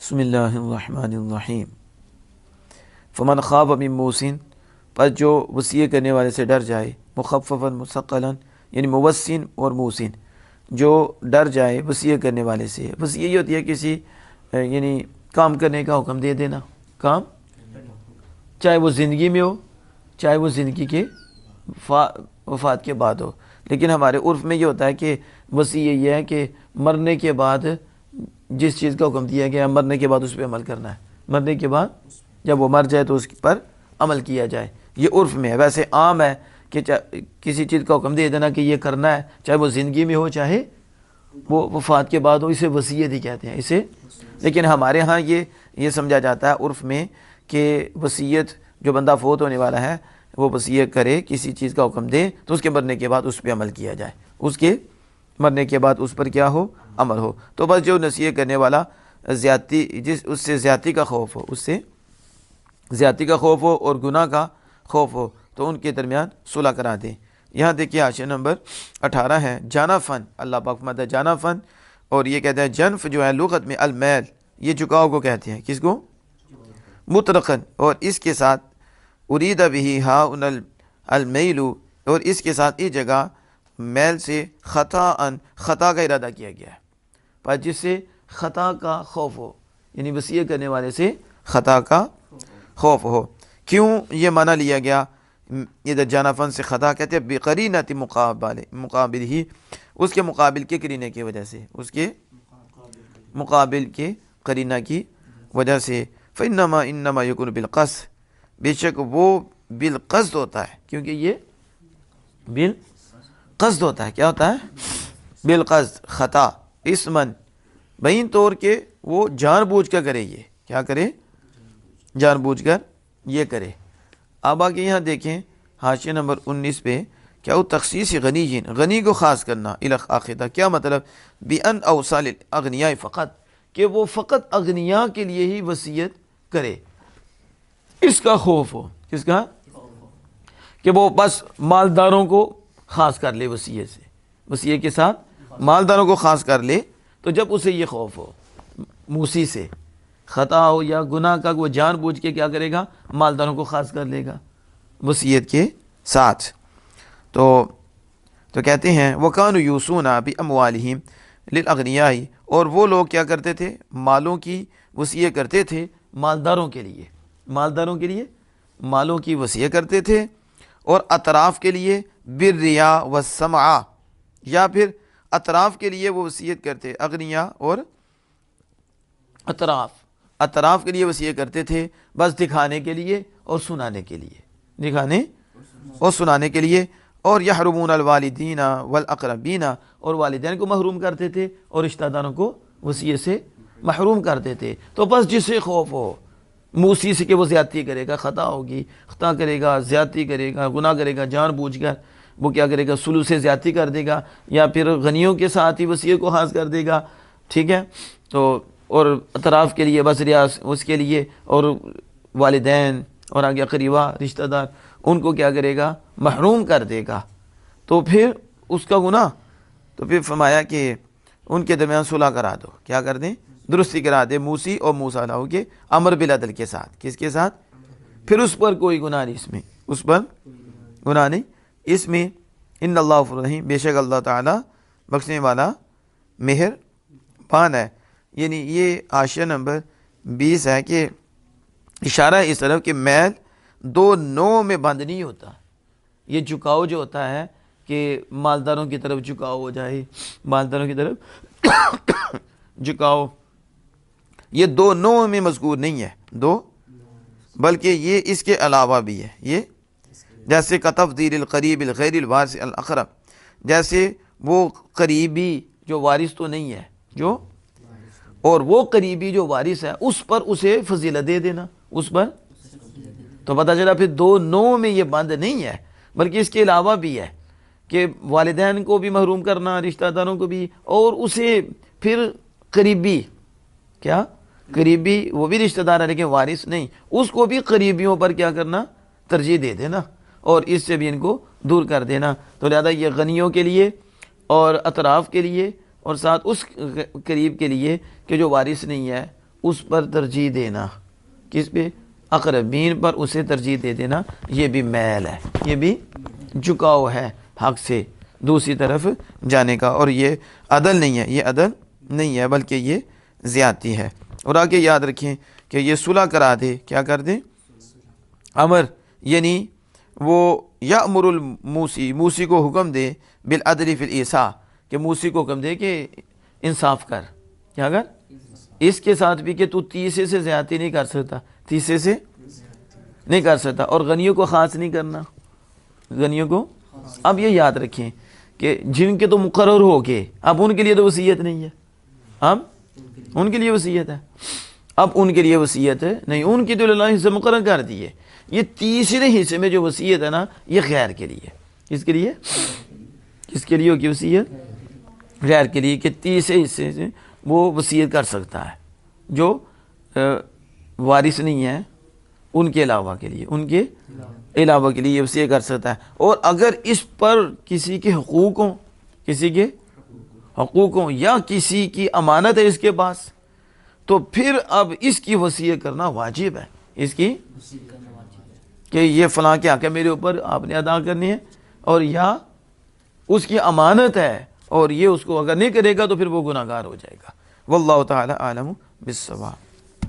بسم اللہ الرحمن الرحیم فمن خاف من موسن، پس جو وصیت کرنے والے سے ڈر جائے، مخففا مثقلا یعنی موسن اور موسن، جو ڈر جائے وصیت کرنے والے سے۔ وصیت یہ ہوتی ہے کسی یعنی کام کرنے کا حکم دے دینا، کام چاہے وہ زندگی میں ہو چاہے وہ زندگی کے وفات کے بعد ہو۔ لیکن ہمارے عرف میں یہ ہوتا ہے کہ وصیت یہ ہے کہ مرنے کے بعد جس چیز کا حکم دیا گیا مرنے کے بعد اس پہ عمل کرنا ہے، مرنے کے بعد جب وہ مر جائے تو اس پر عمل کیا جائے، یہ عرف میں ہے۔ ویسے عام ہے کہ کسی چیز کا حکم دے دینا کہ یہ کرنا ہے، چاہے وہ زندگی میں ہو چاہے وہ وفات کے بعد ہو، اسے وصیت ہی کہتے ہیں اسے۔ لیکن ہمارے ہاں یہ سمجھا جاتا ہے عرف میں کہ وصیت جو بندہ فوت ہونے والا ہے وہ وصیت کرے، کسی چیز کا حکم دے تو اس کے مرنے کے بعد اس پہ عمل کیا جائے، اس کے مرنے کے بعد اس پر کیا ہو، عمل ہو۔ تو بس جو نصیحت کرنے والا زیادتی اس سے زیادتی کا خوف ہو، اس سے زیادتی کا خوف ہو اور گناہ کا خوف ہو تو ان کے درمیان صلح کرا دیں۔ یہاں دیکھیے حاشیہ نمبر 18 ہے، جانا فن، اللہ پاک فرماتا ہے جانا فن، اور یہ کہتے ہیں جنف جو ہے لغت میں المیل، یہ جھکاؤ کو کہتے ہیں، کس کو؟ مطلقاً، اور اس کے ساتھ ارید بہ ہا المیل، اور اس کے ساتھ اس جگہ میل سے خطا کا ارادہ کیا گیا ہے، پر جس سے خطا کا خوف ہو، یعنی وصیت کرنے والے سے خطا کا خوف ہو۔ کیوں یہ معنی لیا گیا؟ ادھر جانا فن سے خطا کہتے ہیں بقرینۃ مقابل ہی، اس کے مقابل کے قرینے کی وجہ سے، اس کے مقابل کے قرینہ کی وجہ سے۔ انما یکون بالقصد، بے شک وہ بالقصد ہوتا ہے، کیونکہ یہ بالقصد ہوتا ہے۔ کیا ہوتا ہے؟ بالقصد، خطا، اسمن، بین طور کے وہ جان بوجھ کر کرے، یہ کیا کرے؟ جان بوجھ کر یہ کرے۔ اب آگے یہاں دیکھیں حاشیہ نمبر 19 پہ، کیا وہ تخصیص غنی، غنی کو خاص کرنا، الاخدہ، کیا مطلب؟ بان اوصال الاغنیاء فقط، کہ وہ فقط اغنیاء کے لیے ہی وصیت کرے، اس کا خوف ہو، کس کا؟ کہ وہ بس مالداروں کو خاص کر لے وصیت سے، وصیت کے ساتھ مالداروں کو خاص کر لے، تو جب اسے یہ خوف ہو موسی سے خطا ہو یا گناہ کا، وہ جان بوجھ کے کیا کرے گا؟ مالداروں کو خاص کر لے گا وصیت کے ساتھ۔ تو کہتے ہیں وَكَانُوا يُوصُونَ بِأَمْوَالِهِمْ لِلْأَغْنِيَاءِ، اور وہ لوگ کیا کرتے تھے؟ مالوں کی وصیت کرتے تھے مالداروں کے لیے، مالداروں کے لیے مالوں کی وصیت کرتے تھے، اور اطراف کے لیے بالریا والسمعہ، یا پھر اطراف کے لیے وہ وصیت کرتے، اغنیاء اور اطراف کے لیے وصیت کرتے تھے، بس دکھانے کے لیے اور سنانے کے لیے، دکھانے اور سنانے کے لیے۔ اور یحرمون الوالدین والاقربین، اور والدین کو محروم کرتے تھے اور رشتہ داروں کو وصیت سے محروم کرتے تھے۔ تو بس جسے خوف ہو موسی سے کہ وہ زیادتی کرے گا، خطا ہوگی، خطا کرے گا، زیادتی کرے گا، گناہ کرے گا جان بوجھ کر، وہ کیا کرے گا؟ سلو سے زیادتی کر دے گا، یا پھر غنیوں کے ساتھ ہی وصیت کو خاص کر دے گا، ٹھیک ہے؟ تو اور اطراف کے لیے بس ریاض اس کے لیے، اور والدین اور آگے قریبا رشتہ دار ان کو کیا کرے گا؟ محروم کر دے گا، تو پھر اس کا گناہ، تو پھر فرمایا کہ ان کے درمیان صلح کرا دو، کیا کر دیں؟ درستی کرا دے موسی اور موسیٰ علیہ کے امر بالعدل کے ساتھ، کس کے ساتھ؟ پھر اس پر کوئی گناہ نہیں، اس میں اس پر گناہ نہیں اس میں۔ ان اللہ غفور رحیم، بے شک اللہ تعالیٰ بخشنے والا مہربان ہے۔ یعنی یہ حاشیہ نمبر 20 ہے کہ اشارہ ہے اس طرف کہ میل دو نوع میں بند نہیں ہوتا، یہ جھکاؤ جو ہوتا ہے کہ مالداروں کی طرف جھکاؤ ہو جائے، مالداروں کی طرف جھکاؤ، یہ دو نوع میں مذکور نہیں ہے، دو، بلکہ یہ اس کے علاوہ بھی ہے، یہ جیسے کتفضیل القریب الغیر الوارث الاقرب، جیسے وہ قریبی جو وارث تو نہیں ہے، جو اور وہ قریبی جو وارث ہے اس پر اسے فضیلت دے دینا، اس پر، تو پتہ چلا پھر دو نوع میں یہ بند نہیں ہے، بلکہ اس کے علاوہ بھی ہے کہ والدین کو بھی محروم کرنا، رشتہ داروں کو بھی، اور اسے پھر قریبی، کیا قریبی، وہ بھی رشتہ دار ہے لیکن وارث نہیں، اس کو بھی قریبیوں پر کیا کرنا؟ ترجیح دے دینا، اور اس سے بھی ان کو دور کر دینا۔ تو لہذا یہ غنیوں کے لیے اور اطراف کے لیے، اور ساتھ اس قریب کے لیے کہ جو وارث نہیں ہے، اس پر ترجیح دینا، کس پہ؟ اقربین پر اسے ترجیح دے دینا، یہ بھی میل ہے، یہ بھی جھکاؤ ہے حق سے دوسری طرف جانے کا، اور یہ عدل نہیں ہے، یہ عدل نہیں ہے بلکہ یہ زیادتی ہے۔ اور آگے یاد رکھیں کہ یہ صلح کرا دے، کیا کر دے؟ امر، یعنی وہ یأمر الموسی، موسی کو حکم دے بالعدل فی الایساء، کہ موسی کو حکم دے کہ انصاف کر، کیا کر؟ اس کے ساتھ بھی کہ تو تیسرے سے زیادتی نہیں کر سکتا، تیسرے سے نہیں کر سکتا، اور غنیوں کو خاص نہیں کرنا، غنیوں کو۔ اب یہ یاد رکھیں کہ جن کے تو مقرر ہو گئے، اب ان کے لیے تو وصیت نہیں ہے، اب ان کے لیے وصیت ہے، اب ان کے لیے وصیت نہیں، ان کی تو اللہ حصہ مقرر کر دیے۔ یہ تیسرے حصے میں جو وصیت ہے نا، یہ غیر کے لیے، کس کے لیے؟ کس کے لیے ہوگی وصیت؟ غیر کے لیے، کہ تیسرے حصے سے وہ وصیت کر سکتا ہے، جو وارث نہیں ہے ان کے علاوہ کے لیے، ان کے علاوہ کے لیے یہ وصیت کر سکتا ہے۔ اور اگر اس پر کسی کے حقوق ہوں، کسی کے حقوق ہوں یا کسی کی امانت ہے اس کے پاس، تو پھر اب اس کی وصیت کرنا واجب ہے، اس کی کہ یہ فلاں کے حق ہے میرے اوپر، آپ نے ادا کرنی ہے، اور یا اس کی امانت ہے اور یہ اس کو اگر نہیں کرے گا تو پھر وہ گناہگار ہو جائے گا۔ واللہ تعالی عالم بالصواب۔